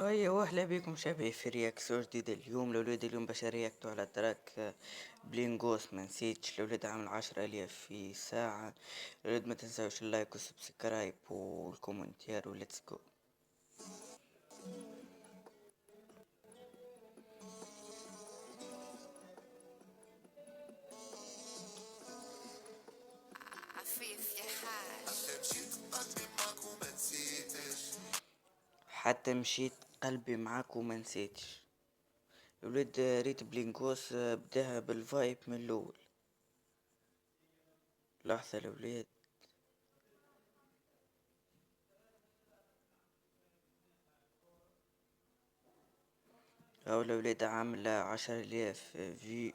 أيوة، أهلا بكم شباب في رياكسو جديد. اليوم الأولاد اليوم باش رياكتو على تراك بلينغوس منسيتش. الأولاد عامل 10,000 في ساعة. الأولاد ما تنساوش اللايك والسبسكرايب والكومنتير وليتس جو. عفيف يا حاج. حتى مشيت قلبي معاك وما نسيتش. الأولاد ريت بلينغوس بداها بالفايب من الأول. لحظة الأولاد. أو الأولاد عاملة 10,000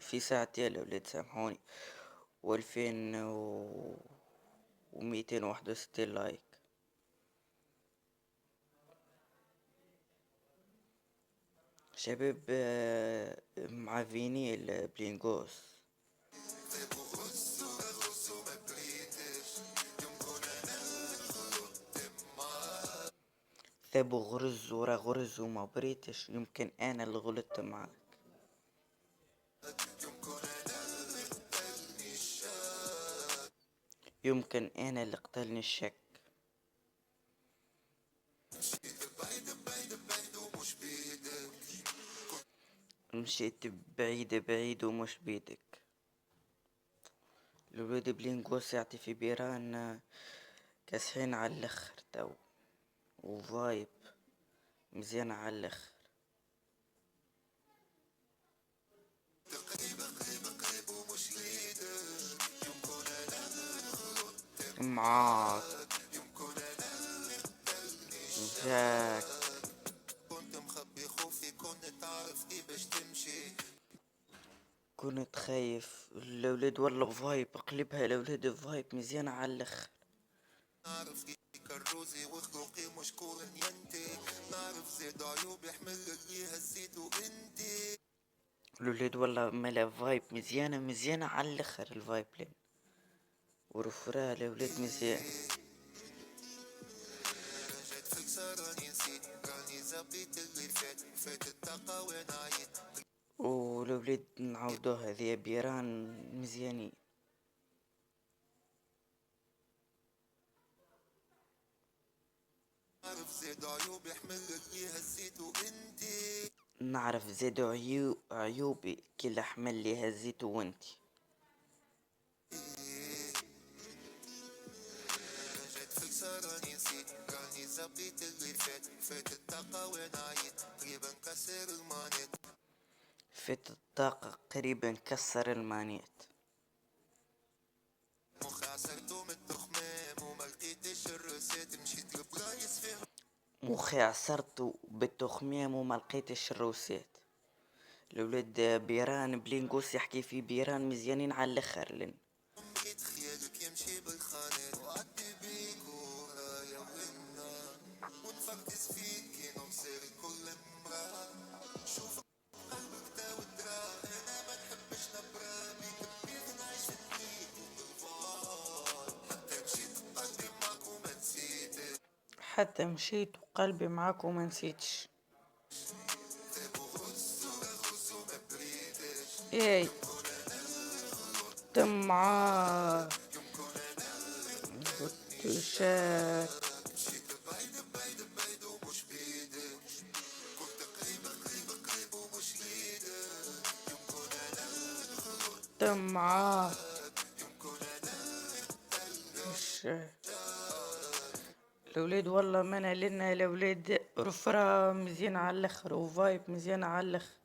في ساعتين الأولاد سامحوني، وألفين وميتين واحد وستين لايك. شباب مع فينيل بلينغوس. ثابو غرز ورا غرز وما بريتش، يمكن انا اللي غلطت معاك. يمكن انا اللي قتلني الشك. مشيت بعيد بعيد ومش بيدك. الولاد بلينغوس يعطي في بيران كاسحين على الاخر تو، وفايب مزيان على الاخر. معاك جاك. كنت خايف الاولاد والله فايب، اقلبها الاولاد فايب مزيانة على الاخر. كروزي وخلقي مشكور ينتي، نعرف زيد عيوب يحمل اللي هزيته انتي. الولاد والله ملا فايب مزيانة مزيانة على الاخر الفايب لين ورفرها الولاد مزيان. والولاد نعاودوها ذي بيران مزيانين. نعرف زيد عيوب يحمل اللي هزيته انتي. نعرف زيد عيوبي كل حمل لي هزيته وانتي. فات الطاقة قريبا كسر المانيت. مخي عصرته بالتخمام وما لقيتش الروسات. الولاد بيران بلينغوس يحكي في بيران مزيانين على الاخر لن. حتى مشيت وقلبي معاك وما نسيتش. اي تم معاه وشاك. تم معاه وشاك. الولاد والله منا لنا الولاد رفرة مزيان على الاخر وفايب مزيان على الاخر.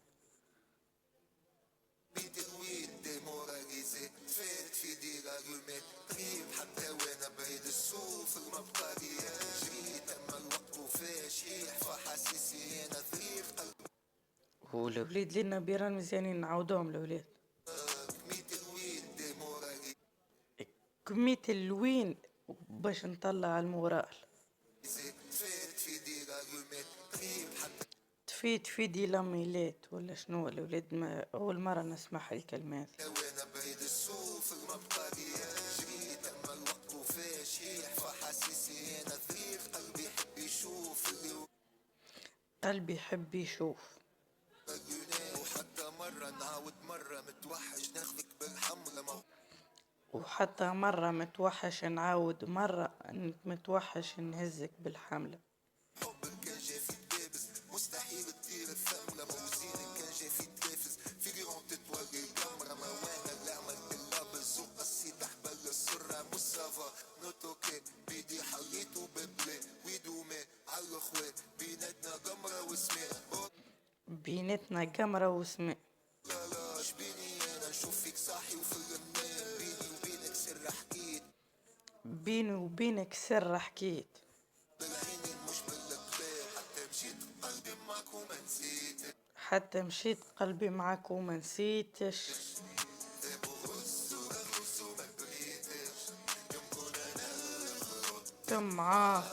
والولاد لنا بيران مزيانين نعاودوهم الولاد. كمية الوين باش نطلع المورال. تفيد فيدي لاميلات ولا شنو الولاد، ما اول مرة نسمع الكلمات. قلبي يحب يشوف. وحتى مرة نعاود مرة متوحش ناخذك بالحمرة وحتى مرة متوحش نعاود مرة متوحش نهزك بالحملة. حبك كان جا في الدابس مستحيل تطير الثمرة موزينك كان جا في تنافس فيجرون تتوري الكاميرا موانا اللي عملت اللابس وقصيت احبال السرة مصافى نوتوكي بيدي حريت وببلي ويدومي عالخوات بيناتنا قمرة وسماء بينتنا قمرة وسماء. لا شبيني انا نشوف فيك صاحي وفي الرمان بيني وبينك سر حكيت بيني وبينك سر حكيت. بالعينين مش بالكبير حتى مشيت قلبي معك وما نسيتك حتى مشيت قلبي معاك وما نسيتش. كم معاه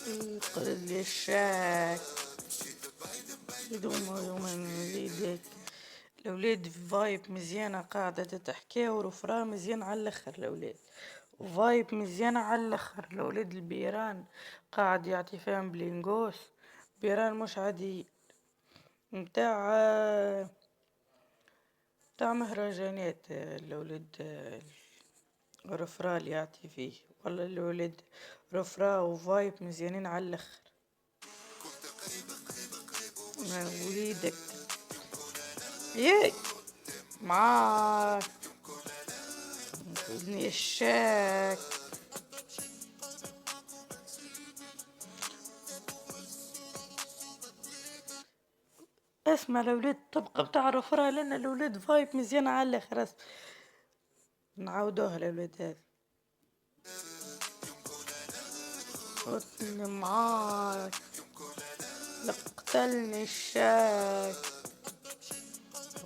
يقل الشاك يدوم يوما وليدك. الأولاد فايب مزيانة قاعدة تحكي ورفرا مزيان على الاخر. الأولاد فايب مزيانة على الاخر. الأولاد البيران قاعد يعطي فيهم بلينغوس. بيران مش عادي متاع مهرجانات. الأولاد رفرا اللي يعطي فيه والله. الأولاد رفرا وفايب مزيانين على الاخر. وليدك ياي معاك خذني الشاك. اسمع الاولاد تبقى بتعرف راه لنا الاولاد فايب مزيانة على الاخر. نعاودوها الاولاد هذه. خذني معاك لقتلني الشاك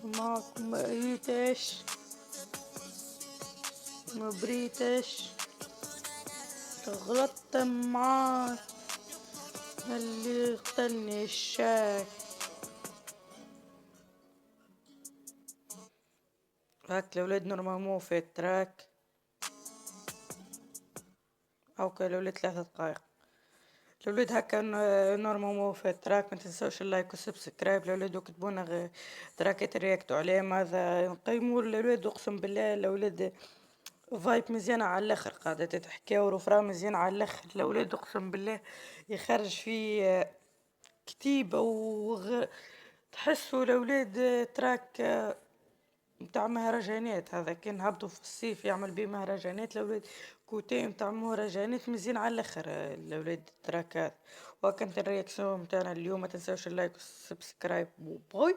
معك ما قريتش ما بريتش غلطت معاك اللي قتلني الشاك. هاك الاولاد نورمالمون في التراك هاكا الاولاد 3 دقايق. الاولاد هكا نورمالمون في التراك. ما تنساوش اللايك والسبسكرايب الاولاد وكتبونا تراكات رياكتو عليه ماذا نقيموا الاولاد. اقسم بالله الاولاد فايب مزيانة على الاخر قاعدة تحكي ورفرا مزيانة على الاخر. الاولاد اقسم بالله يخرج في كتيبة تحسوا الاولاد تراك متاع مهرجانات. هذا كان هبطوا في الصيف يعمل بيه مهرجانات. الاولاد كوتي متاع مهرجانات مزيان على الاخر الاولاد تراكات. وكانت الرياكسيون متاعنا اليوم. ما تنساوش اللايك والسبسكرايب. باي.